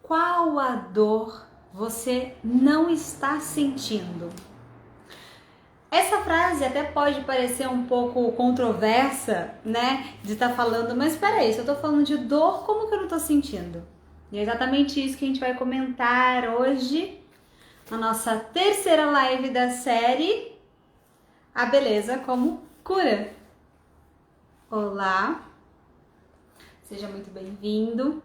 qual a dor você não está sentindo? Essa frase até pode parecer um pouco controversa, né? De estar falando, mas peraí, se eu tô falando de dor, como que eu não tô sentindo? E é exatamente isso que a gente vai comentar hoje, na nossa terceira live da série A Beleza como Cura. Olá, seja muito bem-vindo.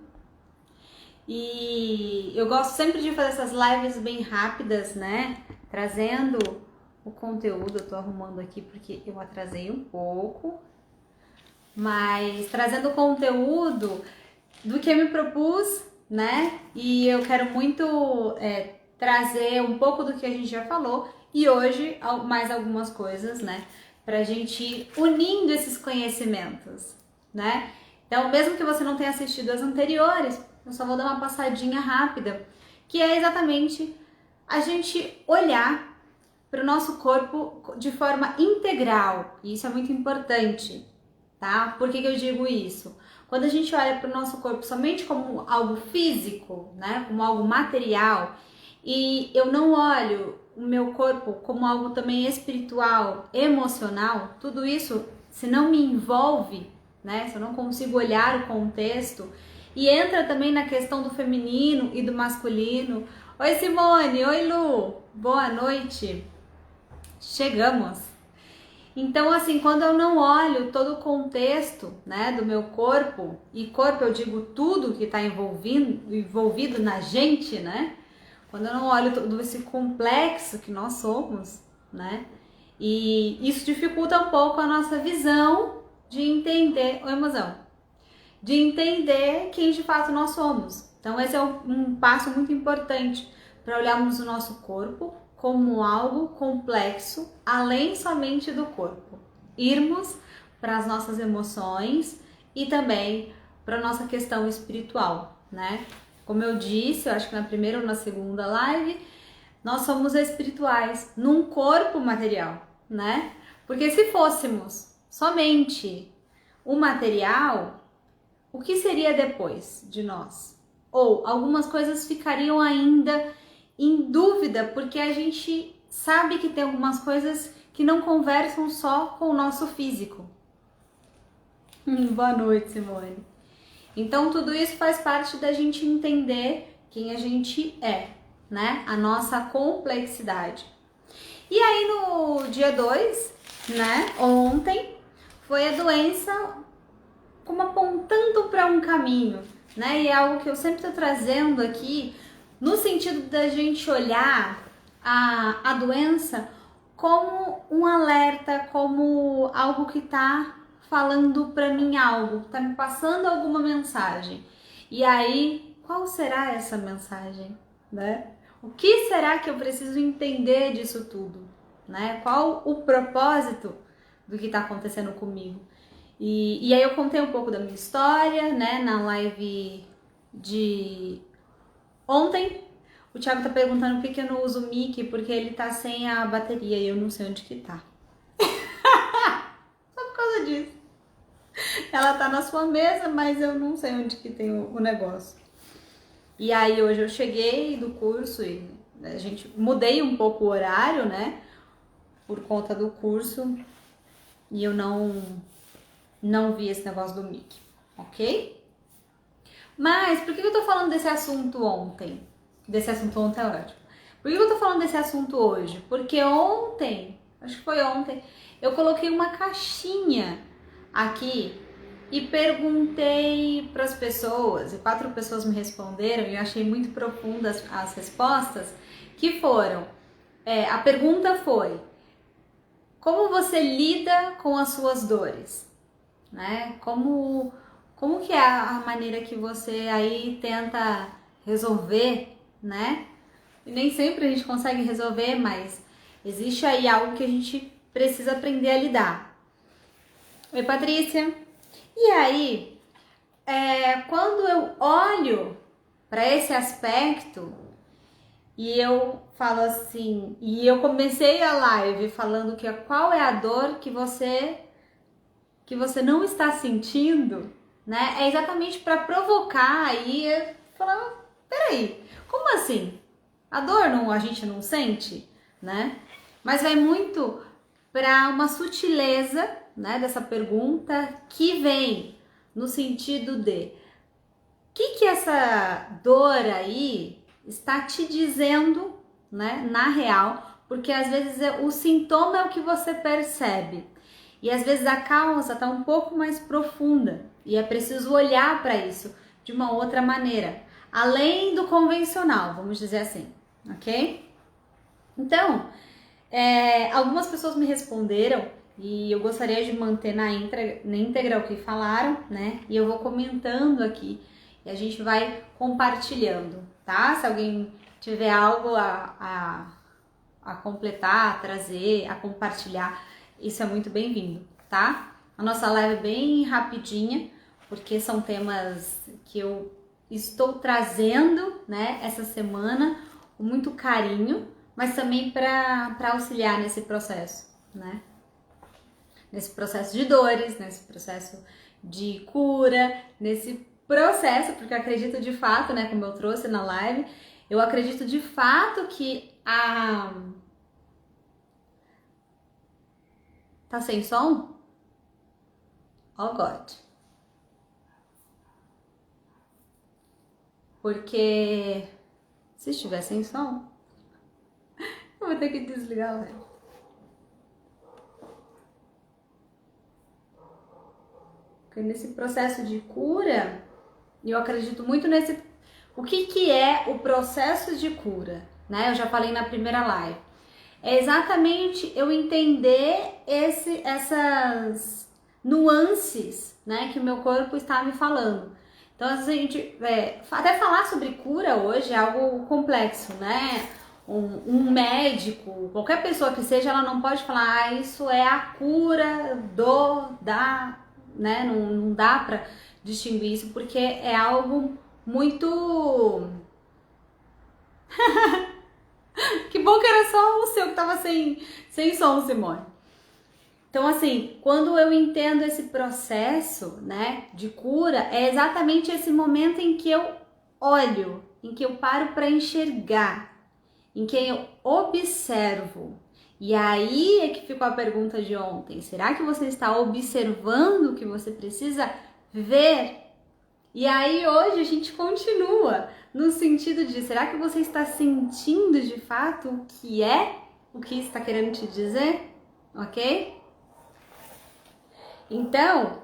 E eu gosto sempre de fazer essas lives bem rápidas, né? Trazendo o conteúdo, eu tô arrumando aqui porque eu atrasei um pouco, mas trazendo o conteúdo do que eu me propus, né? E eu quero muito trazer um pouco do que a gente já falou e hoje mais algumas coisas, né? Pra gente ir unindo esses conhecimentos, né? Então, mesmo que você não tenha assistido as anteriores, eu só vou dar uma passadinha rápida, que é exatamente a gente olhar para o nosso corpo de forma integral. E isso é muito importante, tá? Por que eu digo isso? Quando a gente olha para o nosso corpo somente como algo físico, né? Como algo material, e eu não olho o meu corpo como algo também espiritual, emocional, tudo isso, se não me envolve, né? Se eu não consigo olhar o contexto, e entra também na questão do feminino e do masculino. Oi, Simone! Oi, Lu! Boa noite! Chegamos! Então, assim, quando eu não olho todo o contexto, né, do meu corpo, e corpo eu digo tudo que está envolvido na gente, né? Quando eu não olho todo esse complexo que nós somos, né? E isso dificulta um pouco a nossa visão de entender a emoção, de entender quem de fato nós somos. Então, esse é um passo muito importante para olharmos o nosso corpo como algo complexo, além somente do corpo. Irmos para as nossas emoções e também para a nossa questão espiritual, né? Como eu disse, eu acho que na primeira ou na segunda live, nós somos espirituais num corpo material, né? Porque se fôssemos somente o material, o que seria depois de nós? Ou algumas coisas ficariam ainda em dúvida, porque a gente sabe que tem algumas coisas que não conversam só com o nosso físico. Boa noite, Simone. Então, tudo isso faz parte da gente entender quem a gente é, né? A nossa complexidade. E aí, no dia 2, né? Ontem, foi a doença como apontando para um caminho, né? E é algo que eu sempre estou trazendo aqui, no sentido da gente olhar a doença como um alerta, como algo que está falando para mim algo, está me passando alguma mensagem. E aí, qual será essa mensagem, né? O que será que eu preciso entender disso tudo, né? Qual o propósito do que está acontecendo comigo? E aí eu contei um pouco da minha história, né, na live de ontem. O Thiago tá perguntando por que eu não uso o mic, porque ele tá sem a bateria e eu não sei onde que tá. Só por causa disso. Ela tá na sua mesa, mas eu não sei onde que tem o negócio. E aí hoje eu cheguei do curso e a gente mudei um pouco o horário, né, por conta do curso, e eu não vi esse negócio do mic, ok? Mas por que eu tô falando desse assunto ontem? Desse assunto ontem é ótimo. Por que eu tô falando desse assunto hoje? Porque ontem, acho que foi ontem, eu coloquei uma caixinha aqui e perguntei para as pessoas, e 4 pessoas me responderam, e eu achei muito profundas as respostas, que foram, a pergunta foi: como você lida com as suas dores? Né? Como que é a maneira que você aí tenta resolver, né? E nem sempre a gente consegue resolver, mas existe aí algo que a gente precisa aprender a lidar. Oi, Patrícia. E aí, quando eu olho para esse aspecto e eu falo assim, e eu comecei a live falando que qual é a dor que você não está sentindo, né? É exatamente para provocar aí, falar, peraí, como assim? A dor não, a gente não sente, né? Mas vai muito para uma sutileza, né, dessa pergunta que vem no sentido de que essa dor aí está te dizendo, né, na real, porque às vezes o sintoma é o que você percebe e às vezes a causa está um pouco mais profunda e é preciso olhar para isso de uma outra maneira, além do convencional, vamos dizer assim, ok? Então, algumas pessoas me responderam e eu gostaria de manter na íntegra o que falaram, né? E eu vou comentando aqui e a gente vai compartilhando, tá? Se alguém tiver algo a completar, a trazer, a compartilhar, isso é muito bem-vindo, tá? A nossa live é bem rapidinha, porque são temas que eu estou trazendo, né, essa semana com muito carinho, mas também para auxiliar nesse processo, né? Nesse processo de dores, nesse processo de cura, nesse processo, porque eu acredito de fato, né, como eu trouxe na live, eu acredito de fato que Tá sem som? Oh God. Porque se estiver sem som, eu vou ter que desligar a live. Porque nesse processo de cura, eu acredito muito nesse... O que é o processo de cura? Né? Eu já falei na primeira live. É exatamente eu entender essas nuances, né, que o meu corpo está me falando. Então, a gente até falar sobre cura hoje é algo complexo, né? Um médico, qualquer pessoa que seja, ela não pode falar, isso é a cura né? Não dá para distinguir isso porque é algo muito... Que bom que era só o seu que tava sem som, Simone. Então, assim, quando eu entendo esse processo, né, de cura, é exatamente esse momento em que eu olho, em que eu paro para enxergar, em que eu observo. E aí é que ficou a pergunta de ontem. Será que você está observando o que você precisa ver? E aí hoje a gente continua no sentido de, será que você está sentindo de fato o que está querendo te dizer? Ok? Então,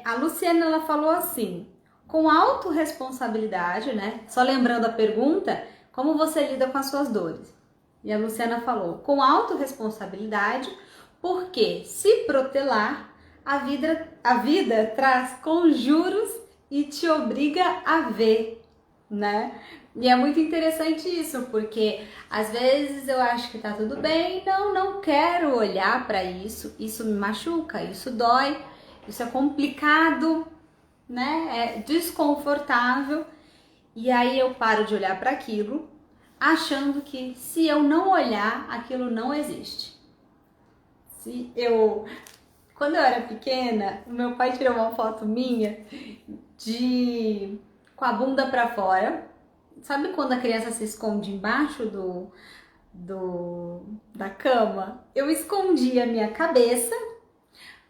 a Luciana ela falou assim, com autorresponsabilidade, né? Só lembrando a pergunta, como você lida com as suas dores? E a Luciana falou, com autorresponsabilidade, porque se protelar, a vida traz conjuros e te obriga a ver, né? E é muito interessante isso, porque às vezes eu acho que tá tudo bem, não quero olhar para isso, isso me machuca, isso dói, isso é complicado, né? É desconfortável. E aí eu paro de olhar para aquilo, achando que se eu não olhar, aquilo não existe. Quando eu era pequena, o meu pai tirou uma foto minha com a bunda para fora. Sabe quando a criança se esconde embaixo da cama? Eu escondi a minha cabeça,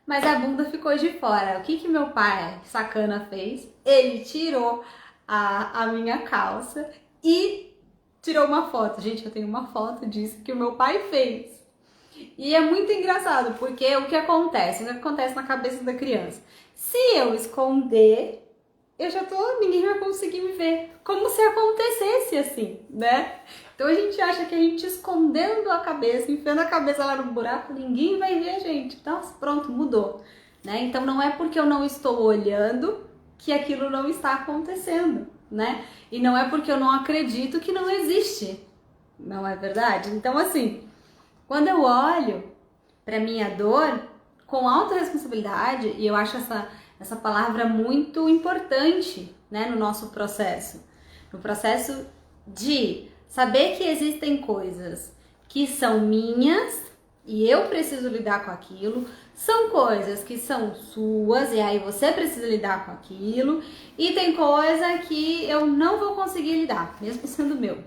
mas a bunda ficou de fora. O que meu pai, sacana, fez? Ele tirou a minha calça e tirou uma foto. Gente, eu tenho uma foto disso que o meu pai fez. E é muito engraçado, porque o que acontece? O que acontece na cabeça da criança? Se eu esconder, ninguém vai conseguir me ver. Como se acontecesse assim, né? Então a gente acha que a gente escondendo a cabeça, enfiando a cabeça lá no buraco, ninguém vai ver a gente. Nossa, pronto, mudou. Né? Então não é porque eu não estou olhando que aquilo não está acontecendo, né? E não é porque eu não acredito que não existe. Não é verdade? Então assim, quando eu olho para minha dor com autorresponsabilidade, e eu acho essa palavra muito importante, né, no nosso processo. No processo de saber que existem coisas que são minhas e eu preciso lidar com aquilo. São coisas que são suas e aí você precisa lidar com aquilo. E tem coisa que eu não vou conseguir lidar, mesmo sendo meu.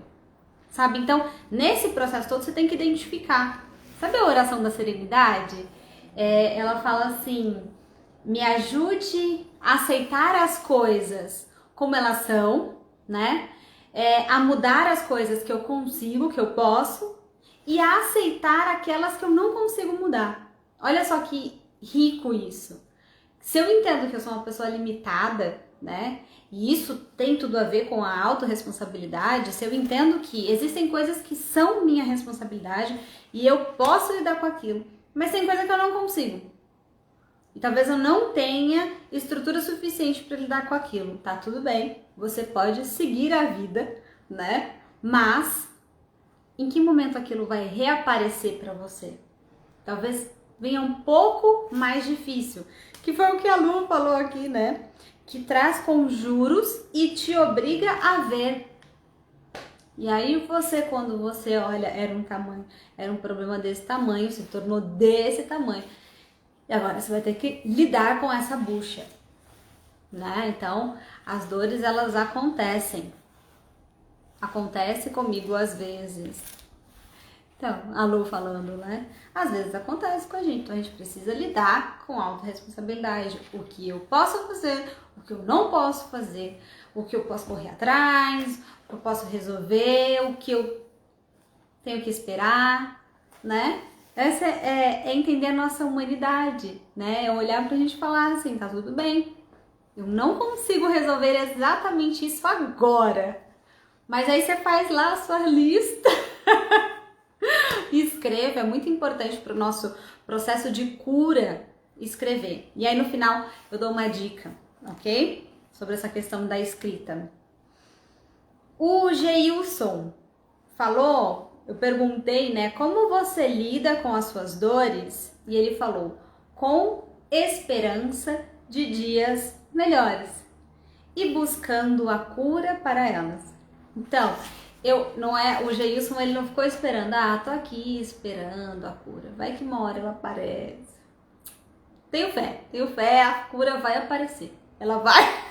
Sabe? Então, nesse processo todo, você tem que identificar. Sabe a oração da serenidade? Ela fala assim: me ajude a aceitar as coisas como elas são, né? A mudar as coisas que eu consigo, que eu posso, e a aceitar aquelas que eu não consigo mudar. Olha só que rico isso. Se eu entendo que eu sou uma pessoa limitada, né? E isso tem tudo a ver com a autorresponsabilidade, se eu entendo que existem coisas que são minha responsabilidade e eu posso lidar com aquilo, mas tem coisa que eu não consigo. E talvez eu não tenha estrutura suficiente para lidar com aquilo. Tá tudo bem, você pode seguir a vida, né? Mas em que momento aquilo vai reaparecer para você? Talvez venha um pouco mais difícil, que foi o que a Lu falou aqui, né? Que traz conjuros e te obriga a ver. E aí você, quando você olha, era um problema desse tamanho, se tornou desse tamanho. E agora você vai ter que lidar com essa bucha, né? Então, as dores, elas acontecem. Acontece comigo às vezes. Então, a Lu falando, né? Às vezes acontece com a gente, então a gente precisa lidar com a autorresponsabilidade. O que eu posso fazer, o que eu não posso fazer, o que eu posso correr atrás, o que eu posso resolver, o que eu tenho que esperar, né? Essa é entender a nossa humanidade, né? É olhar pra gente falar assim, tá tudo bem. Eu não consigo resolver exatamente isso agora. Mas aí você faz lá a sua lista e escreve. É muito importante para o nosso processo de cura escrever. E aí no final eu dou uma dica, ok? Sobre essa questão da escrita. O Geilson falou, eu perguntei, né, como você lida com as suas dores? E ele falou, com esperança de dias melhores e buscando a cura para elas. Então, o Geilson, ele não ficou esperando, tô aqui esperando a cura, vai que uma hora ela aparece. Tenho fé, a cura vai aparecer, ela vai.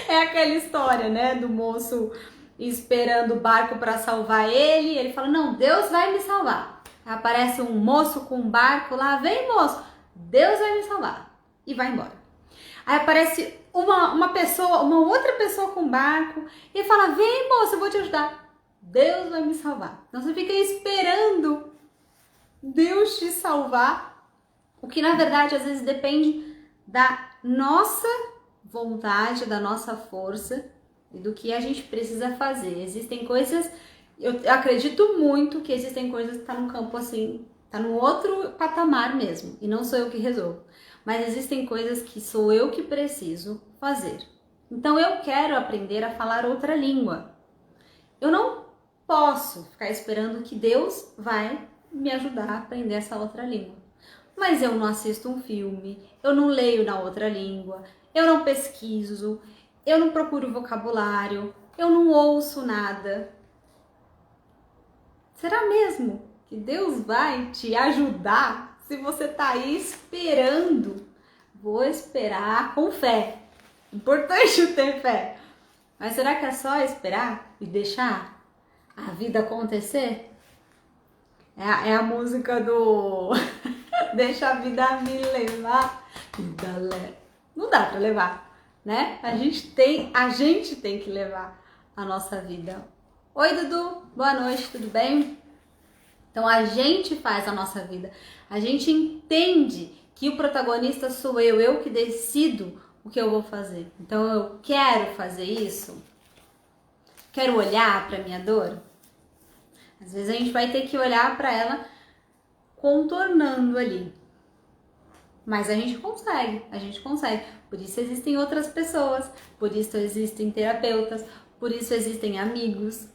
É aquela história, né, do moço esperando o barco para salvar ele, ele fala, não, Deus vai me salvar. Aparece um moço com um barco lá, vem moço, Deus vai me salvar, e vai embora. Aí aparece uma outra pessoa com barco e fala, vem moço, eu vou te ajudar. Deus vai me salvar. Então você fica esperando Deus te salvar, o que na verdade às vezes depende da nossa vontade, da nossa força e do que a gente precisa fazer. Existem coisas, eu acredito muito que existem coisas que tá num campo assim, tá num outro patamar mesmo, e não sou eu que resolvo. Mas existem coisas que sou eu que preciso fazer. Então eu quero aprender a falar outra língua. Eu não posso ficar esperando que Deus vai me ajudar a aprender essa outra língua. Mas eu não assisto um filme, eu não leio na outra língua, eu não pesquiso, eu não procuro vocabulário, eu não ouço nada. Será mesmo que Deus vai te ajudar se você tá aí esperando? Vou esperar com fé. Importante ter fé. Mas será que é só esperar e deixar a vida acontecer? É a música do Deixa a vida me levar. Não dá pra levar, né? A gente tem que levar a nossa vida. Oi, Dudu. Boa noite, tudo bem? Então a gente faz a nossa vida. A gente entende que o protagonista sou eu que decido o que eu vou fazer. Então eu quero fazer isso. Quero olhar para minha dor. Às vezes a gente vai ter que olhar para ela contornando ali. Mas a gente consegue. Por isso existem outras pessoas, por isso existem terapeutas, por isso existem amigos.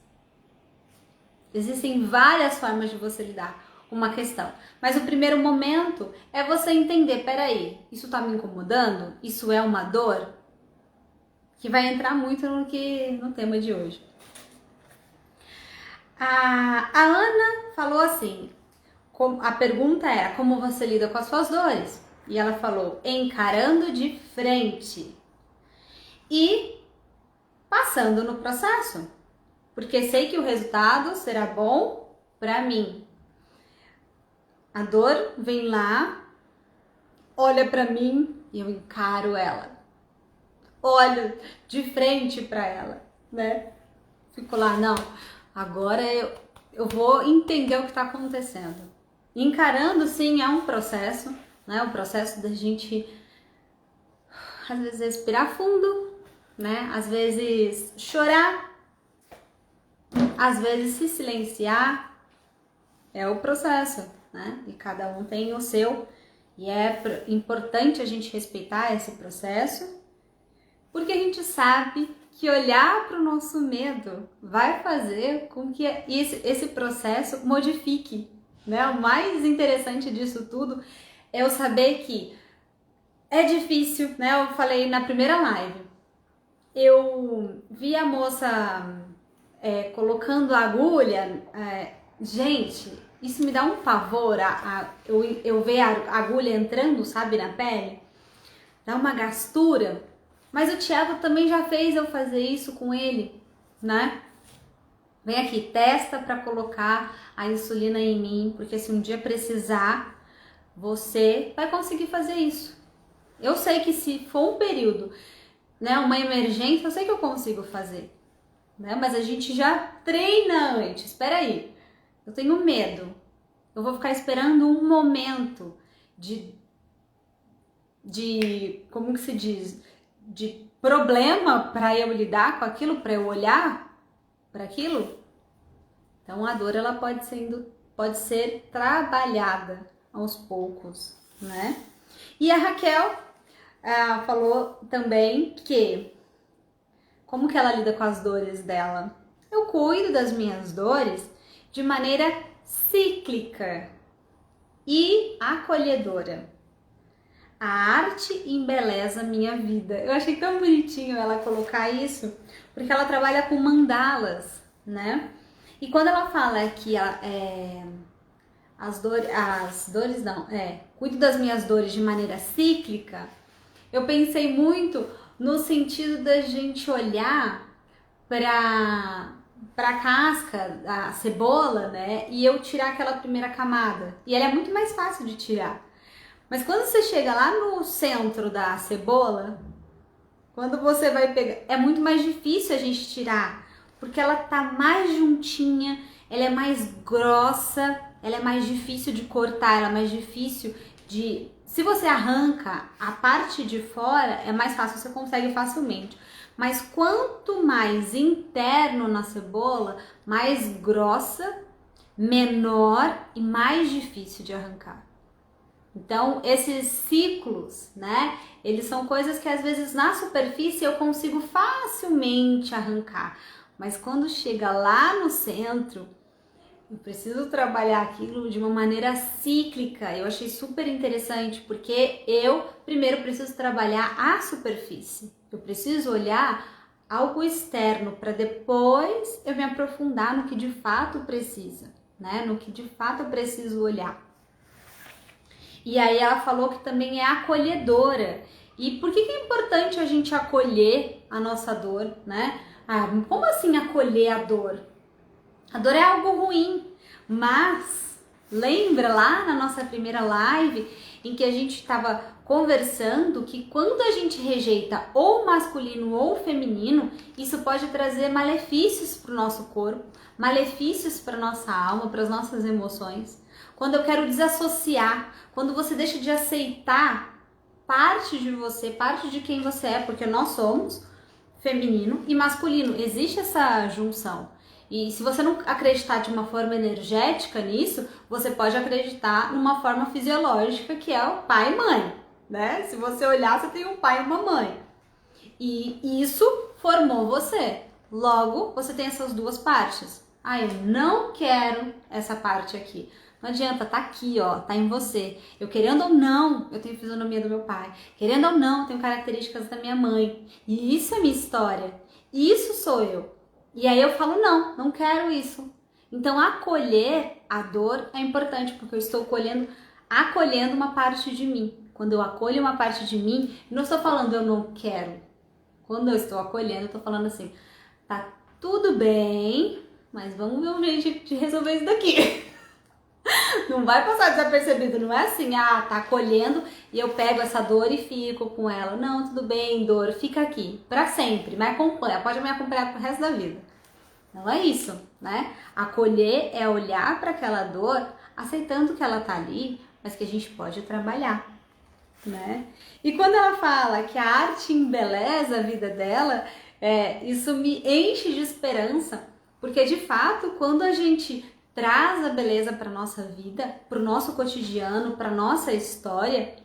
Existem várias formas de você lidar com uma questão. Mas o primeiro momento é você entender, peraí, isso tá me incomodando? Isso é uma dor? Que vai entrar muito no tema de hoje. A Ana falou assim, a pergunta era, como você lida com as suas dores? E ela falou, encarando de frente e passando no processo, porque sei que o resultado será bom para mim. A dor vem lá, olha para mim e eu encaro ela. Olho de frente para ela, né? Fico lá, não, agora eu vou entender o que está acontecendo. Encarando, sim, é um processo, né? O processo da gente, às vezes, respirar fundo, né? Às vezes, chorar, às vezes, se silenciar. É o processo, né? E cada um tem o seu. E é importante a gente respeitar esse processo, porque a gente sabe que olhar para o nosso medo vai fazer com que esse processo modifique, né? O mais interessante disso tudo é eu saber que é difícil, né? Eu falei na primeira live, eu vi a moça colocando a agulha, gente, isso me dá um pavor, eu ver a agulha entrando, sabe, na pele, dá uma gastura. Mas o Thiago também já fez eu fazer isso com ele, né? Vem aqui, testa para colocar a insulina em mim, porque se um dia precisar, você vai conseguir fazer isso. Eu sei que se for um período, né, uma emergência, eu sei que eu consigo fazer, né? Mas a gente já treina antes. Espera aí, eu tenho medo. Eu vou ficar esperando um momento de como que se diz? De problema para eu lidar com aquilo, para eu olhar para aquilo. Então a dor ela pode ser trabalhada aos poucos, né? E a Raquel falou também que como que ela lida com as dores dela? Eu cuido das minhas dores de maneira cíclica e acolhedora. A arte embeleza minha vida. Eu achei tão bonitinho ela colocar isso, porque ela trabalha com mandalas, né? E quando ela fala que cuido das minhas dores de maneira cíclica, eu pensei muito no sentido da gente olhar para a casca da cebola, né? E eu tirar aquela primeira camada. E ela é muito mais fácil de tirar. Mas quando você chega lá no centro da cebola, quando você vai pegar, é muito mais difícil a gente tirar, porque ela tá mais juntinha, ela é mais grossa, ela é mais difícil de cortar, ela é mais difícil de... Se você arranca a parte de fora, é mais fácil, você consegue facilmente. Mas quanto mais interno na cebola, mais grossa, menor e mais difícil de arrancar. Então, esses ciclos, né, eles são coisas que às vezes na superfície eu consigo facilmente arrancar, mas quando chega lá no centro, eu preciso trabalhar aquilo de uma maneira cíclica. Eu achei super interessante, porque eu primeiro preciso trabalhar a superfície, eu preciso olhar algo externo para depois eu me aprofundar no que de fato precisa, né, no que de fato eu preciso olhar. E aí ela falou que também é acolhedora. E por que é importante a gente acolher a nossa dor, né? Como assim acolher a dor? A dor é algo ruim, mas lembra lá na nossa primeira live em que a gente estava conversando que quando a gente rejeita ou masculino ou feminino, isso pode trazer malefícios para o nosso corpo, malefícios para nossa alma, para as nossas emoções. Quando eu quero desassociar, quando você deixa de aceitar parte de você, parte de quem você é, porque nós somos feminino e masculino, existe essa junção. E se você não acreditar de uma forma energética nisso, você pode acreditar numa forma fisiológica, que é o pai e mãe, né? Se você olhar, você tem um pai e uma mãe. E isso formou você. Logo, você tem essas duas partes. Eu não quero essa parte aqui. Não adianta, tá aqui, ó, tá em você. Eu querendo ou não, eu tenho fisionomia do meu pai. Querendo ou não, eu tenho características da minha mãe. E isso é minha história. Isso sou eu. E aí eu falo, não quero isso. Então acolher a dor é importante porque eu estou acolhendo uma parte de mim. Quando eu acolho uma parte de mim, não estou falando eu não quero. Quando eu estou acolhendo, eu estou falando assim, tá tudo bem, mas vamos ver um jeito de resolver isso daqui. Não vai passar desapercebido, não é assim, tá acolhendo e eu pego essa dor e fico com ela. Não, tudo bem, dor, fica aqui, pra sempre, me acompanha, pode me acompanhar pro resto da vida. Não é isso, né? Acolher é olhar para aquela dor, aceitando que ela tá ali, mas que a gente pode trabalhar, né? E quando ela fala que a arte embeleza a vida dela, isso me enche de esperança, porque de fato, quando a gente traz a beleza para nossa vida, para o nosso cotidiano, para nossa história,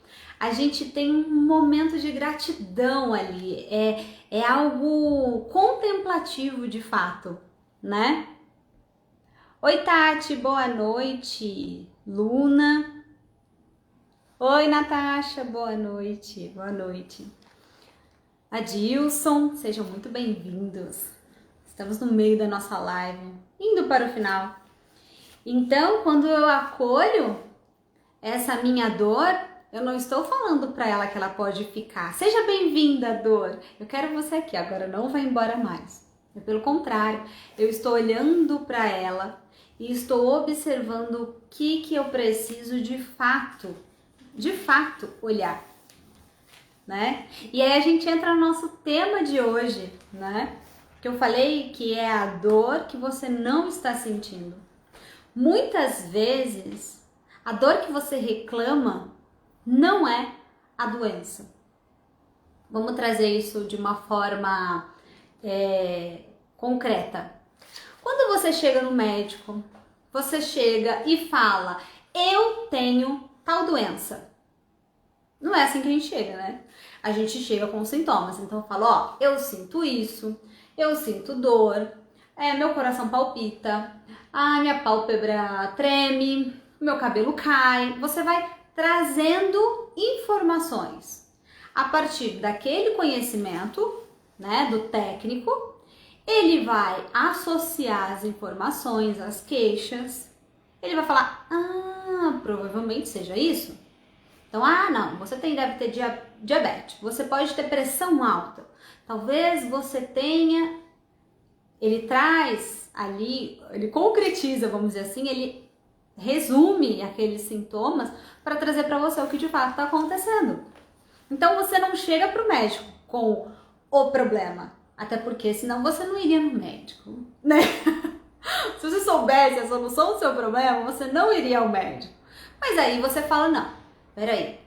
a gente tem um momento de gratidão ali, é algo contemplativo de fato, né? Oi, Tati, boa noite. Luna. Oi, Natasha, boa noite. Boa noite. Adilson, sejam muito bem-vindos. Estamos no meio da nossa live, indo para o final. Então, quando eu acolho essa minha dor, eu não estou falando para ela que ela pode ficar. Seja bem-vinda, dor. Eu quero você aqui, agora não vai embora mais. Pelo contrário, eu estou olhando para ela e estou observando o que eu preciso de fato olhar, né? E aí a gente entra no nosso tema de hoje, né? Que eu falei que é a dor que você não está sentindo. Muitas vezes, a dor que você reclama não é a doença. Vamos trazer isso de uma forma concreta. Quando você chega no médico, você chega e fala, eu tenho tal doença. Não é assim que a gente chega, né? A gente chega com sintomas. Então eu falo, ó, eu sinto isso, eu sinto dor, meu coração palpita, minha pálpebra treme, meu cabelo cai. Você vai trazendo informações. A partir daquele conhecimento, né, do técnico, ele vai associar as informações, as queixas. Ele vai falar, provavelmente seja isso. Então, não, você deve ter diabetes, você pode ter pressão alta, talvez você tenha, ele traz ali, ele concretiza, vamos dizer assim, ele resume aqueles sintomas para trazer para você o que de fato está acontecendo. Então, você não chega para o médico com o problema, até porque senão você não iria no médico, né? Se você soubesse a solução do seu problema, você não iria ao médico. Mas aí você fala, não, peraí,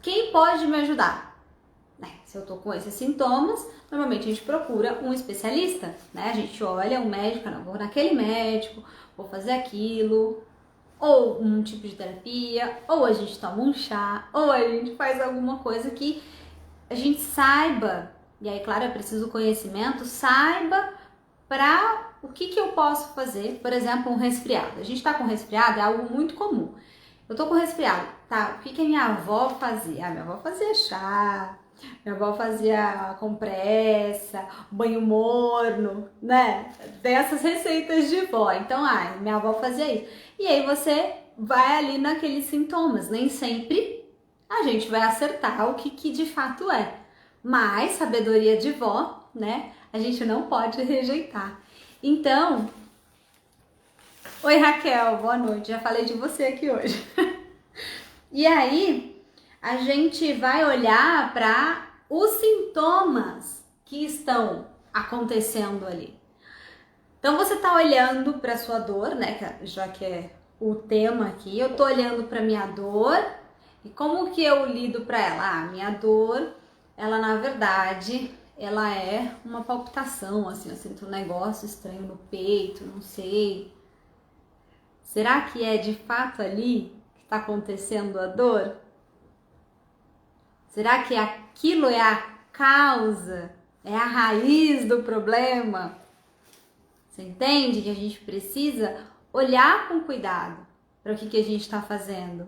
quem pode me ajudar? Se eu tô com esses sintomas, normalmente a gente procura um especialista, né? A gente olha um médico, não, vou naquele médico, vou fazer aquilo, ou um tipo de terapia, ou a gente toma um chá, ou a gente faz alguma coisa que a gente saiba, e aí, claro, é preciso conhecimento, saiba para o que eu posso fazer, por exemplo, um resfriado. A gente tá com resfriado, é algo muito comum. Eu tô com resfriado, tá? O que a minha avó fazia? Minha avó fazia chá, minha avó fazia compressa, banho morno, né? Tem essas receitas de vó. Então, minha avó fazia isso. E aí você vai ali naqueles sintomas. Nem sempre a gente vai acertar o que de fato é. Mas, sabedoria de vó, né? A gente não pode rejeitar. Então, oi Raquel, boa noite. Já falei de você aqui hoje. E aí, a gente vai olhar para os sintomas que estão acontecendo ali. Então, você tá olhando para sua dor, né? Já que é o tema aqui, eu tô olhando para minha dor e como que eu lido para ela? Minha dor, ela na verdade, ela é uma palpitação, assim, eu sinto um negócio estranho no peito, não sei. Será que é de fato ali que está acontecendo a dor? Será que aquilo é a causa, é a raiz do problema? Você entende que a gente precisa olhar com cuidado para o que a gente está fazendo?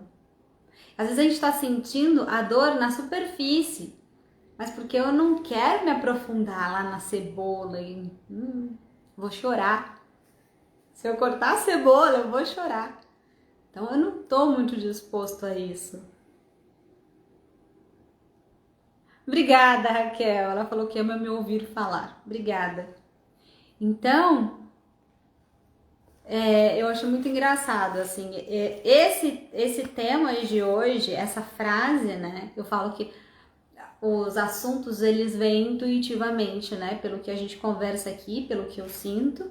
Às vezes a gente está sentindo a dor na superfície, mas porque eu não quero me aprofundar lá na cebola e vou chorar. Se eu cortar a cebola, eu vou chorar. Então eu não tô muito disposto a isso. Obrigada, Raquel. Ela falou que ama me ouvir falar. Obrigada. Então, eu acho muito engraçado, assim, esse tema aí de hoje, essa frase, né? Eu falo que os assuntos, eles vêm intuitivamente, né? Pelo que a gente conversa aqui, pelo que eu sinto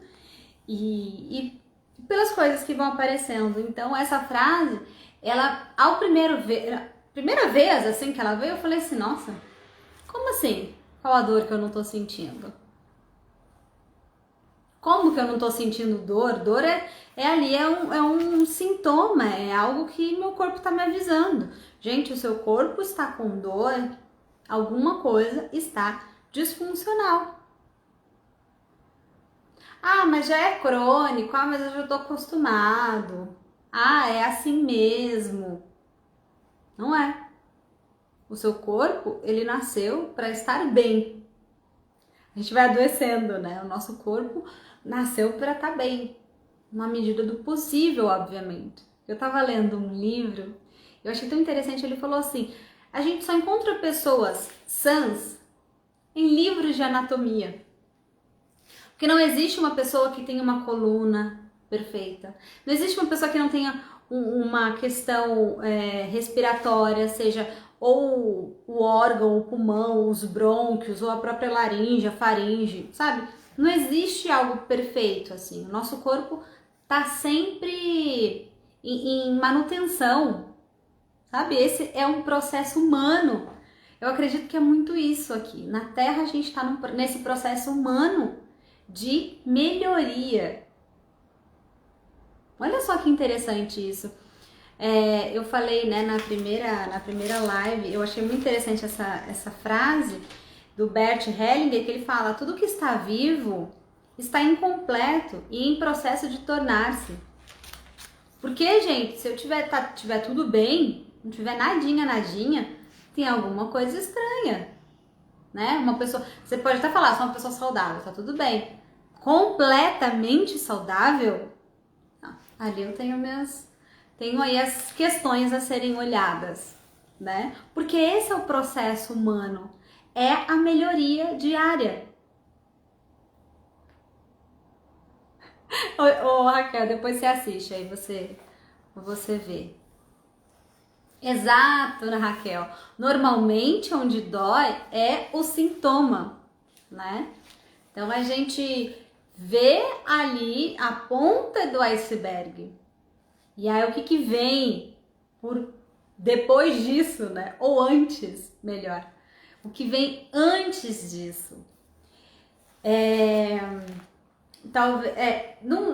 e pelas coisas que vão aparecendo. Então, essa frase, ela, primeira vez, assim, que ela veio, eu falei assim, nossa, como assim? Qual a dor que eu não tô sentindo? Como que eu não tô sentindo dor? Dor é ali, é um sintoma, é algo que meu corpo tá me avisando. Gente, o seu corpo está com dor, alguma coisa está disfuncional. Ah, mas já é crônico, ah, mas eu já tô acostumado. Ah, é assim mesmo. Não é. O seu corpo, ele nasceu para estar bem. A gente vai adoecendo, né? O nosso corpo nasceu para estar bem, na medida do possível, obviamente. Eu tava lendo um livro, eu achei tão interessante, ele falou assim: a gente só encontra pessoas sãs em livros de anatomia. Porque não existe uma pessoa que tenha uma coluna perfeita. Não existe uma pessoa que não tenha uma questão respiratória, seja ou o órgão, o pulmão, os brônquios, ou a própria laringe, a faringe, sabe? Não existe algo perfeito assim. O nosso corpo tá sempre em manutenção, sabe? Esse é um processo humano. Eu acredito que é muito isso aqui. Na Terra a gente está nesse processo humano de melhoria. Olha só que interessante isso. Eu falei, né, na primeira live, eu achei muito interessante essa frase do Bert Hellinger, que ele fala: tudo que está vivo está incompleto e em processo de tornar-se. Porque, gente, se eu tiver tudo bem, não tiver nadinha, tem alguma coisa estranha, né? Uma pessoa, você pode até falar, sou uma pessoa saudável, tá tudo bem. Completamente saudável, ali eu tenho aí as questões a serem olhadas, né? Porque esse é o processo humano, é a melhoria diária. Ô, Raquel, depois você assiste, aí você vê. Exato, né, Raquel? Normalmente onde dói é o sintoma, né? Então a gente vê ali a ponta do iceberg. E aí o que vem por depois disso, né? Ou antes, melhor. O que vem antes disso.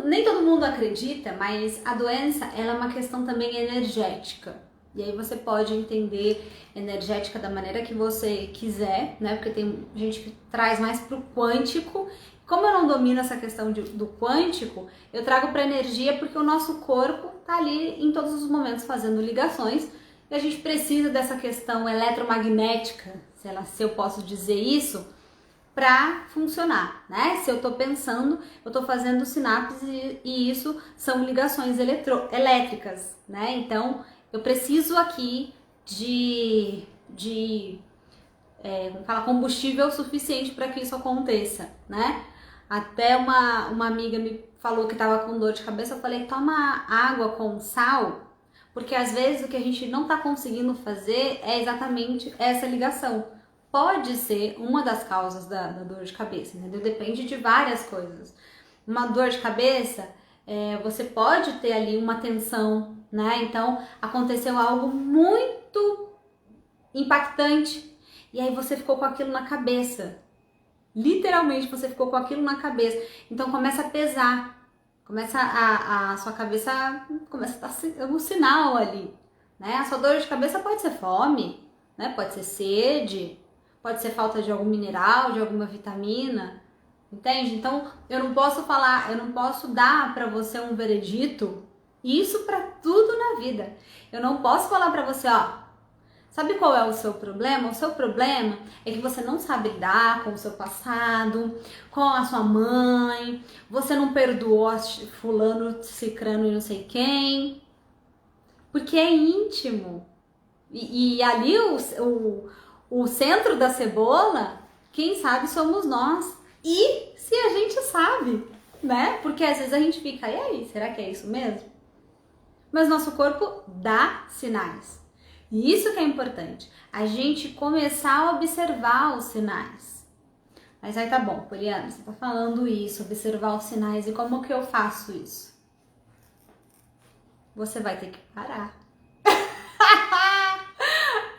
Nem todo mundo acredita, mas a doença ela é uma questão também energética. E aí você pode entender energética da maneira que você quiser, né? Porque tem gente que traz mais pro quântico. Como eu não domino essa questão do quântico, eu trago para energia porque o nosso corpo tá ali em todos os momentos fazendo ligações e a gente precisa dessa questão eletromagnética, se eu posso dizer isso, para funcionar, né? Se eu tô pensando, eu tô fazendo sinapses e isso são ligações elétricas, né? Então, eu preciso aqui como fala, combustível suficiente para que isso aconteça, né? Até uma amiga me falou que tava com dor de cabeça, eu falei, toma água com sal, porque às vezes o que a gente não tá conseguindo fazer é exatamente essa ligação. Pode ser uma das causas da dor de cabeça, entendeu? Depende de várias coisas. Uma dor de cabeça, você pode ter ali uma tensão, né? Então, aconteceu algo muito impactante e aí você ficou com aquilo na cabeça. Literalmente você ficou com aquilo na cabeça. Então começa a pesar. Começa a sua cabeça começa a dar um sinal ali, né? A sua dor de cabeça pode ser fome, né? Pode ser sede, pode ser falta de algum mineral, de alguma vitamina, entende? Então eu não posso dar para você um veredito. Isso para tudo na vida. Eu não posso falar para você, ó, sabe qual é o seu problema? O seu problema é que você não sabe lidar com o seu passado, com a sua mãe, você não perdoou fulano, cicrano e não sei quem. porque é íntimo. E ali o centro da cebola, quem sabe somos nós. E se a gente sabe, né? Porque às vezes a gente fica, e aí, será que é isso mesmo? Mas nosso corpo dá sinais. E isso que é importante, a gente começar a observar os sinais. Mas aí tá bom, Poliana, você tá falando isso, observar os sinais, e como que eu faço isso? Você vai ter que parar.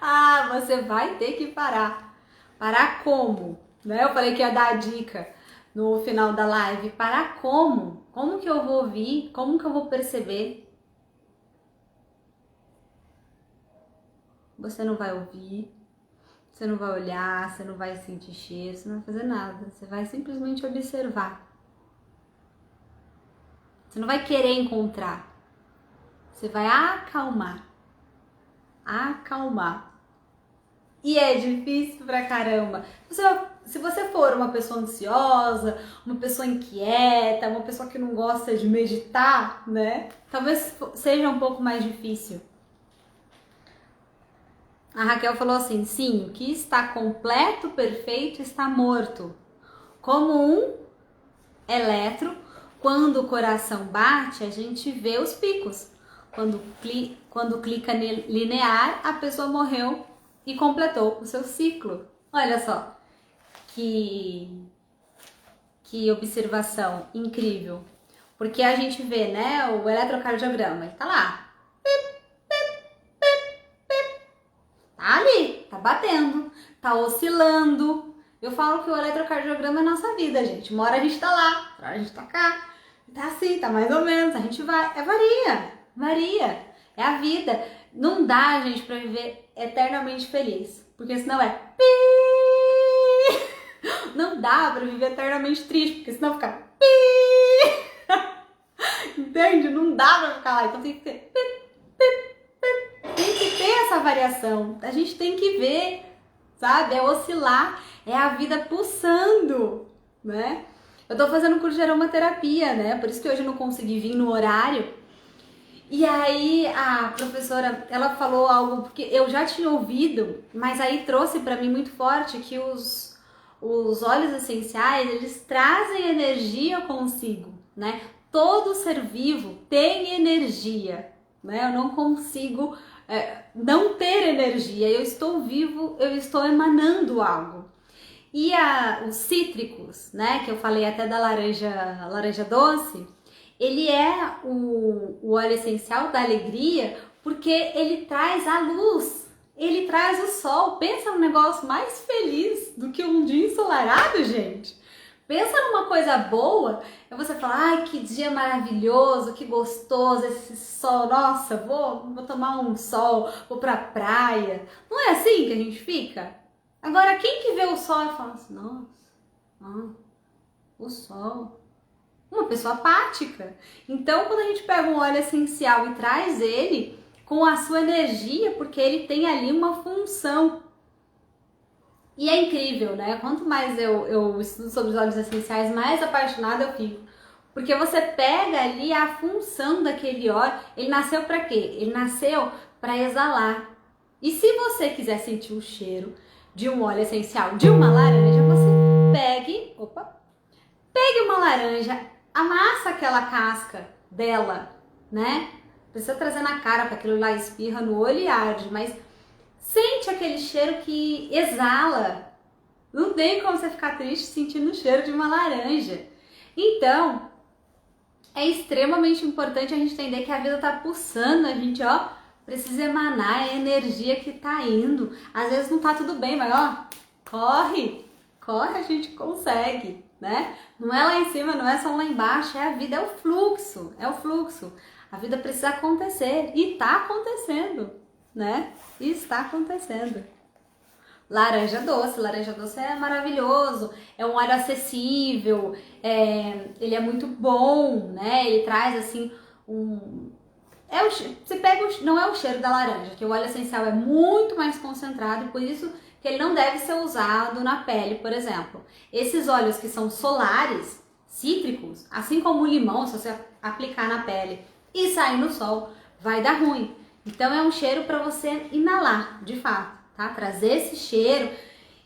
Ah, você vai ter que parar. Parar como? Né? Eu falei que ia dar a dica no final da live. Parar como? Como que eu vou ouvir? Como que eu vou perceber? Você não vai ouvir, você não vai olhar, você não vai sentir cheiro, você não vai fazer nada. Você vai simplesmente observar. Você não vai querer encontrar. Você vai acalmar. Acalmar. E é difícil pra caramba. Se você for uma pessoa ansiosa, uma pessoa inquieta, uma pessoa que não gosta de meditar, né? Talvez seja um pouco mais difícil. A Raquel falou assim, sim, o que está completo, perfeito, está morto. Como um elétron, quando o coração bate, a gente vê os picos. Quando clica linear, a pessoa morreu e completou o seu ciclo. Olha só, que observação incrível. Porque a gente vê, né, o eletrocardiograma, ele tá lá. Tá ali, tá batendo, tá oscilando. Eu falo que o eletrocardiograma é a nossa vida, gente. Uma hora a gente tá lá, outra hora a gente tá cá. Tá assim, tá mais ou menos, a gente vai. Varia. É a vida. Não dá, gente, pra viver eternamente feliz. Porque senão é pi. Não dá pra viver eternamente triste, porque senão fica pi. Entende? Não dá pra ficar lá. Então tem que ter tem que ter essa variação. A gente tem que ver, sabe? É oscilar, é a vida pulsando, né? Eu tô fazendo curso de aromaterapia, né? Por isso que hoje eu não consegui vir no horário. E aí a professora, ela falou algo que eu já tinha ouvido, mas aí trouxe pra mim muito forte que os óleos essenciais, eles trazem energia consigo, né? Todo ser vivo tem energia, né? Eu não consigo não ter energia, eu estou vivo, eu estou emanando algo. E os cítricos, né, que eu falei até da laranja doce, ele é o óleo essencial da alegria porque ele traz a luz, ele traz o sol. Pensa num negócio mais feliz do que um dia ensolarado, gente. Pensa numa coisa boa, é você falar, ai, que dia maravilhoso, que gostoso esse sol, nossa, vou tomar um sol, vou pra praia. Não é assim que a gente fica? Agora, quem que vê o sol e fala assim, nossa, o sol, uma pessoa apática. Então, quando a gente pega um óleo essencial e traz ele com a sua energia, porque ele tem ali uma função. E é incrível, né? Quanto mais eu estudo sobre os óleos essenciais, mais apaixonada eu fico. Porque você pega ali a função daquele óleo. Ele nasceu para quê? Ele nasceu para exalar. E se você quiser sentir o cheiro de um óleo essencial de uma laranja, você pegue uma laranja, amassa aquela casca dela, né? Precisa trazer na cara, para aquilo lá espirra no olho e arde, mas sente aquele cheiro que exala. Não tem como você ficar triste sentindo o cheiro de uma laranja. Então, é extremamente importante a gente entender que a vida tá pulsando, a gente, precisa emanar a energia que tá indo. Às vezes não tá tudo bem, mas corre, a gente consegue, né? Não é lá em cima, não é só lá embaixo, é a vida, é o fluxo. A vida precisa acontecer e tá acontecendo, né? E está acontecendo. Laranja doce é maravilhoso, é um óleo acessível, ele é muito bom, né? Ele traz assim você pega não é o cheiro da laranja, que o óleo essencial é muito mais concentrado e por isso que ele não deve ser usado na pele, por exemplo. Esses óleos que são solares, cítricos, assim como o limão, se você aplicar na pele e sair no sol, vai dar ruim. Então é um cheiro para você inalar, de fato, tá? Trazer esse cheiro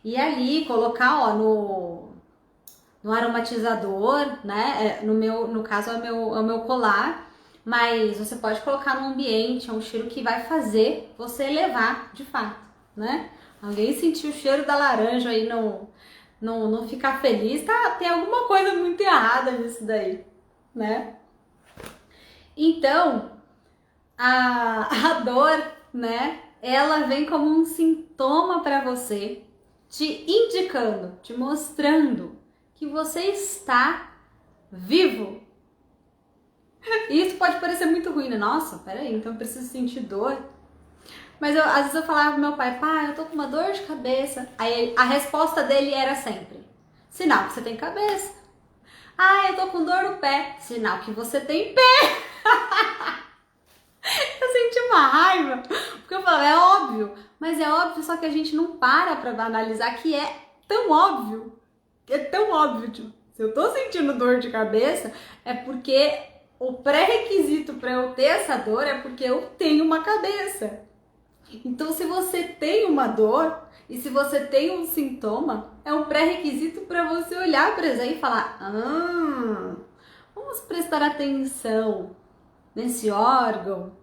e ali colocar, ó, no aromatizador, né? No caso é o meu colar, mas você pode colocar no ambiente, é um cheiro que vai fazer você elevar, de fato, né? Alguém sentiu o cheiro da laranja aí, não ficar feliz, tá? Tem alguma coisa muito errada nisso daí, né? Então, a dor, né? Ela vem como um sintoma para você, te indicando, te mostrando que você está vivo. E isso pode parecer muito ruim, né? Nossa, peraí, então eu preciso sentir dor. Mas às vezes eu falava pro meu pai, pai, eu tô com uma dor de cabeça. Aí a resposta dele era sempre, sinal que você tem cabeça. Ah, eu tô com dor no pé, sinal que você tem pé. Eu senti uma raiva, porque eu falava, é óbvio, mas é óbvio, só que a gente não para pra analisar que é tão óbvio. É tão óbvio, tipo, se eu tô sentindo dor de cabeça, é porque o pré-requisito para eu ter essa dor é porque eu tenho uma cabeça. Então, se você tem uma dor e se você tem um sintoma, é um pré-requisito para você olhar para isso aí e falar: vamos prestar atenção nesse órgão,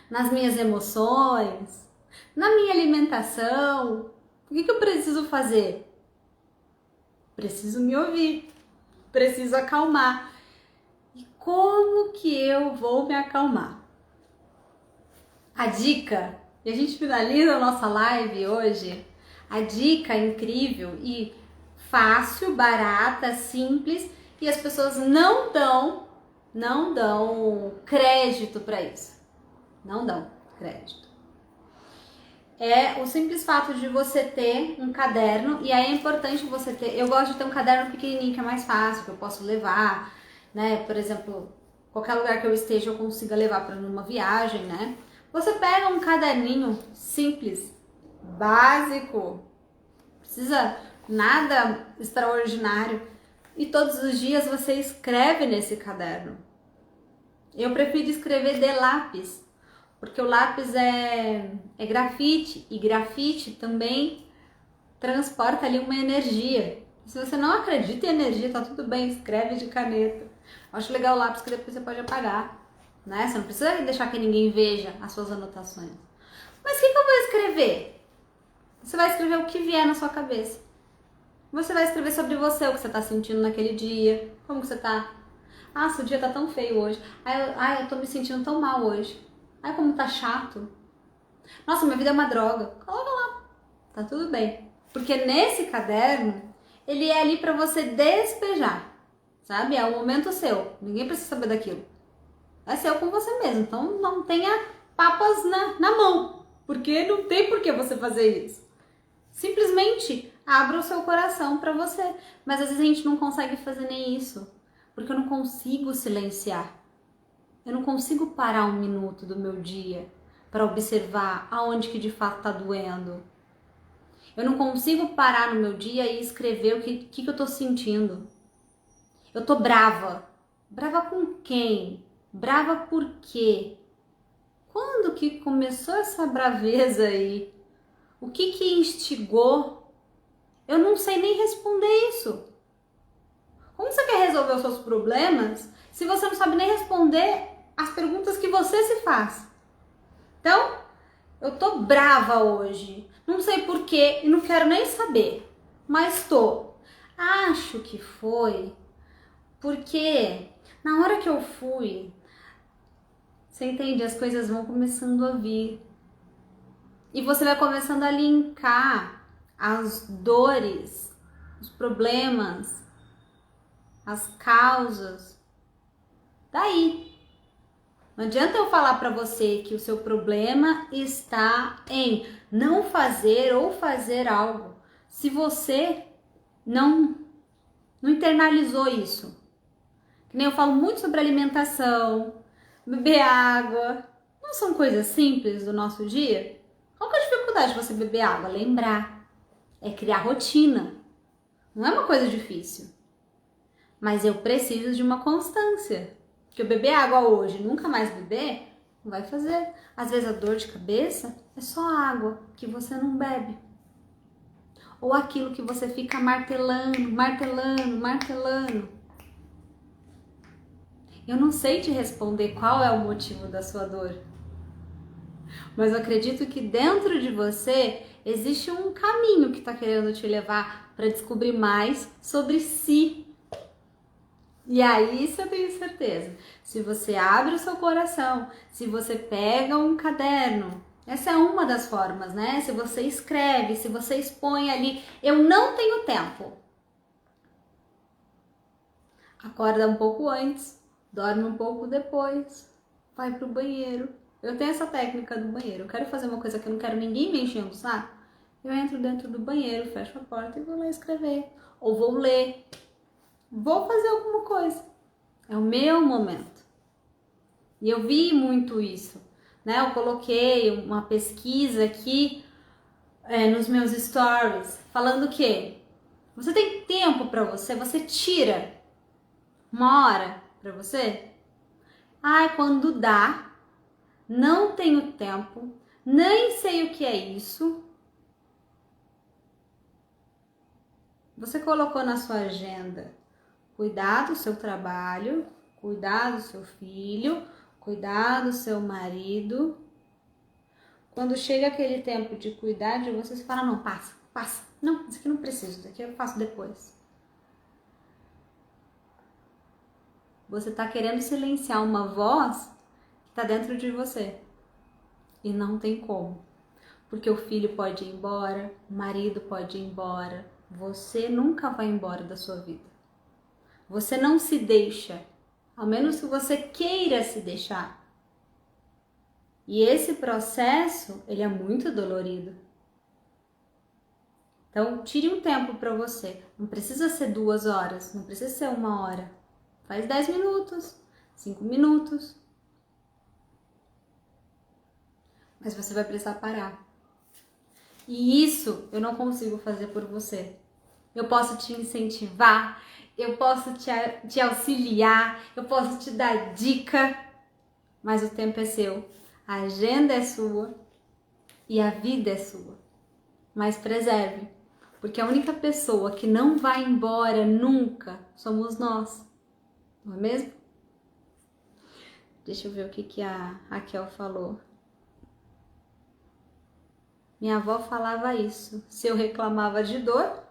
nas minhas emoções, na minha alimentação. O que eu preciso fazer? Preciso me ouvir, preciso acalmar. E como que eu vou me acalmar? A dica, e a gente finaliza a nossa live hoje, a dica incrível e fácil, barata, simples, e as pessoas não dão crédito para isso. Não dão crédito. É o simples fato de você ter um caderno, e aí é importante você ter, eu gosto de ter um caderno pequenininho que é mais fácil, que eu posso levar, né, por exemplo, qualquer lugar que eu esteja eu consiga levar para numa viagem, né. Você pega um caderninho simples, básico, precisa nada extraordinário, e todos os dias você escreve nesse caderno. Eu prefiro escrever de lápis, porque o lápis é grafite, e grafite também transporta ali uma energia. Se você não acredita em energia, tá tudo bem, escreve de caneta. Eu acho legal o lápis que depois você pode apagar, né? Você não precisa deixar que ninguém veja as suas anotações. Mas o que eu vou escrever? Você vai escrever o que vier na sua cabeça. Você vai escrever sobre você, o que você tá sentindo naquele dia, como que você tá. Ah, seu dia tá tão feio hoje. Ai, eu tô me sentindo tão mal hoje. Ai, como tá chato. Nossa, minha vida é uma droga. Coloca lá. Tá tudo bem. Porque nesse caderno, ele é ali pra você despejar. Sabe? É o momento seu. Ninguém precisa saber daquilo. É seu com você mesmo. Então não tenha papas na mão. Porque não tem por que você fazer isso. Simplesmente abra o seu coração pra você. Mas às vezes a gente não consegue fazer nem isso. Porque eu não consigo silenciar. Eu não consigo parar um minuto do meu dia para observar aonde que de fato tá doendo. Eu não consigo parar no meu dia e escrever o que eu tô sentindo. Eu tô brava. Brava com quem? Brava por quê? Quando que começou essa braveza aí? O que instigou? Eu não sei nem responder isso. Como você quer resolver os seus problemas se você não sabe nem responder as perguntas que você se faz? Então, eu tô brava hoje, não sei porquê e não quero nem saber, mas tô. Acho que foi porque na hora que eu fui, você entende, as coisas vão começando a vir. E você vai começando a linkar as dores, os problemas, as causas. Daí. Não adianta eu falar para você que o seu problema está em não fazer ou fazer algo, se você não internalizou isso. Que nem eu falo muito sobre alimentação, beber água. Não são coisas simples do nosso dia? Qual que é a dificuldade de você beber água? Lembrar. É criar rotina. Não é uma coisa difícil. Mas eu preciso de uma constância. Porque eu beber água hoje e nunca mais beber, Não vai fazer. Às vezes a dor de cabeça é só a água que você não bebe. Ou aquilo que você fica martelando, martelando, martelando. Eu não sei te responder qual é o motivo da sua dor. Mas eu acredito que dentro de você existe um caminho que está querendo te levar para descobrir mais sobre si. E aí, isso eu tenho certeza. Se você abre o seu coração, se você pega um caderno, essa é uma das formas, né? Se você escreve, se você expõe ali, eu não tenho tempo. Acorda um pouco antes, dorme um pouco depois, vai pro banheiro. Eu tenho essa técnica do banheiro. Eu quero fazer uma coisa que eu não quero ninguém me enchendo, sabe? Eu entro dentro do banheiro, fecho a porta e vou lá escrever. Ou vou ler. Vou fazer alguma coisa. É o meu momento. E eu vi muito isso, né? Eu coloquei uma pesquisa aqui nos meus stories, falando que você tem tempo para você, você tira uma hora para você? Ai, quando dá, não tenho tempo, nem sei o que é isso. Você colocou na sua agenda cuidar do seu trabalho, cuidar do seu filho, cuidar do seu marido. Quando chega aquele tempo de cuidar de você, você fala, não, passa, passa. Não, isso aqui não preciso, isso aqui eu faço depois. Você está querendo silenciar uma voz que está dentro de você. E não tem como. Porque o filho pode ir embora, o marido pode ir embora. Você nunca vai embora da sua vida. Você não se deixa, ao menos que você queira se deixar. E esse processo, ele é muito dolorido. Então, tire um tempo para você. Não precisa ser 2 horas, não precisa ser 1 hora. Faz 10 minutos, 5 minutos. Mas você vai precisar parar. E isso eu não consigo fazer por você. Eu posso te incentivar, eu posso te auxiliar, eu posso te dar dica, mas o tempo é seu, a agenda é sua e a vida é sua. Mas preserve, porque a única pessoa que não vai embora nunca somos nós, não é mesmo? Deixa eu ver o que a Raquel falou. Minha avó falava isso, se eu reclamava de dor,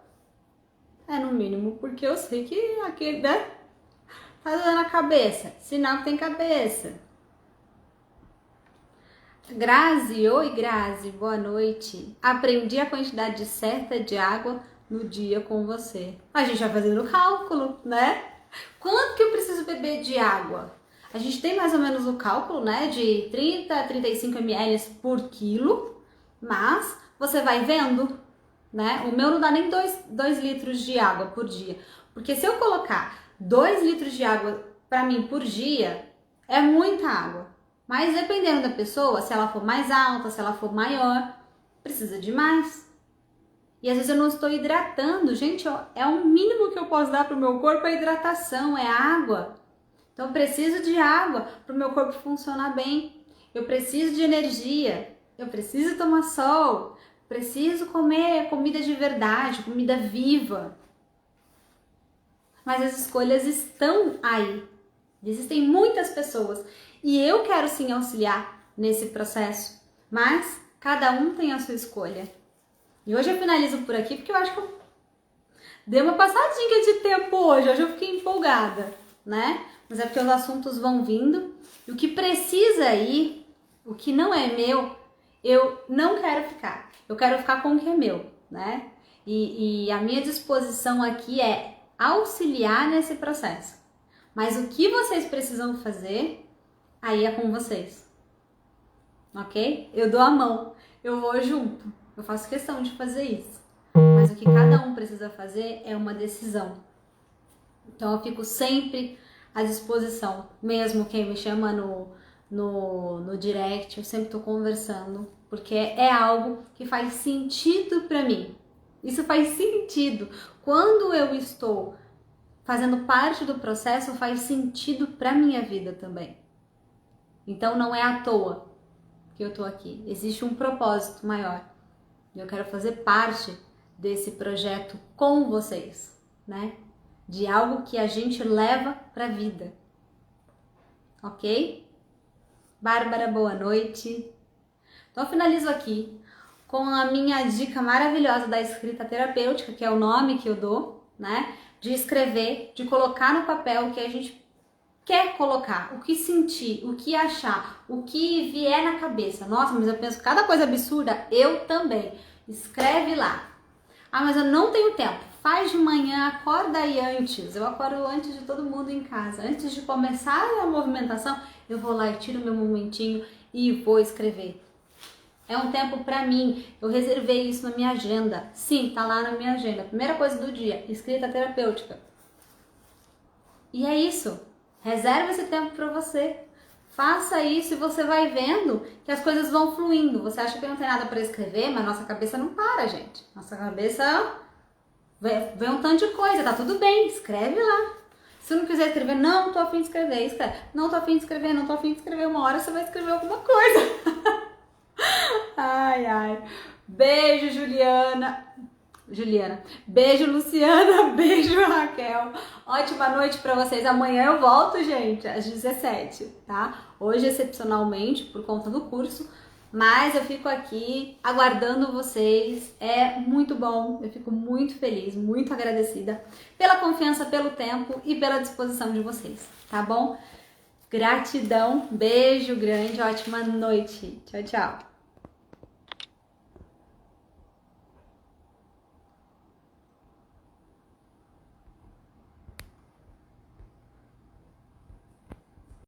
no mínimo, porque eu sei que aquele, né? Tá doendo a cabeça. Sinal que tem cabeça. Grazi, oi Grazi, boa noite. Aprendi a quantidade certa de água no dia com você. A gente vai fazendo cálculo, né? Quanto que eu preciso beber de água? A gente tem mais ou menos o cálculo, né? De 30 a 35 ml por quilo, mas você vai vendo, né? O meu não dá nem 2 litros de água por dia. Porque se eu colocar 2 litros de água para mim por dia, é muita água. Mas dependendo da pessoa, se ela for mais alta, se ela for maior, precisa de mais. E às vezes eu não estou hidratando. Gente, é o mínimo que eu posso dar para o meu corpo, é hidratação, é água. Então eu preciso de água para o meu corpo funcionar bem. Eu preciso de energia. Eu preciso tomar sol. Preciso comer comida de verdade, comida viva. Mas as escolhas estão aí. Existem muitas pessoas e eu quero sim auxiliar nesse processo, mas cada um tem a sua escolha. E hoje eu finalizo por aqui porque eu acho que eu dei uma passadinha de tempo hoje eu fiquei empolgada, né? Mas é porque os assuntos vão vindo e o que precisa ir, o que não é meu, eu não quero ficar. Eu quero ficar com o que é meu, né? E a minha disposição aqui é auxiliar nesse processo. Mas o que vocês precisam fazer, aí é com vocês. Ok? Eu dou a mão, eu vou junto. Eu faço questão de fazer isso. Mas o que cada um precisa fazer é uma decisão. Então eu fico sempre à disposição. Mesmo quem me chama no direct, eu sempre estou conversando. Porque é algo que faz sentido para mim. Isso faz sentido. Quando eu estou fazendo parte do processo, faz sentido para minha vida também. Então não é à toa que eu tô aqui. Existe um propósito maior. Eu quero fazer parte desse projeto com vocês, né? De algo que a gente leva pra vida. Ok? Bárbara, boa noite. Então eu finalizo aqui com a minha dica maravilhosa da escrita terapêutica, que é o nome que eu dou, né? De escrever, de colocar no papel o que a gente quer colocar, o que sentir, o que achar, o que vier na cabeça. Nossa, mas eu penso cada coisa absurda, eu também. Escreve lá. Ah, mas eu não tenho tempo. Faz de manhã, acorda aí antes. Eu acordo antes de todo mundo em casa. Antes de começar a movimentação, eu vou lá e tiro meu momentinho e vou escrever. É um tempo pra mim. Eu reservei isso na minha agenda. Sim, tá lá na minha agenda. Primeira coisa do dia, escrita terapêutica. E é isso. Reserva esse tempo pra você. Faça isso e você vai vendo que as coisas vão fluindo. Você acha que não tem nada pra escrever, mas nossa cabeça não para, gente. Nossa cabeça vê um tanto de coisa. Tá tudo bem, escreve lá. Se não quiser escrever, não tô afim de escrever, escreve. Não tô afim de escrever, não tô afim de escrever. Uma hora você vai escrever alguma coisa. Ai, ai. Beijo, Juliana. Beijo, Luciana. Beijo, Raquel. Ótima noite pra vocês. Amanhã eu volto, gente, às 17, tá? Hoje, excepcionalmente, por conta do curso, mas eu fico aqui aguardando vocês. É muito bom. Eu fico muito feliz, muito agradecida pela confiança, pelo tempo e pela disposição de vocês, tá bom? Gratidão. Beijo grande. Ótima noite. Tchau, tchau.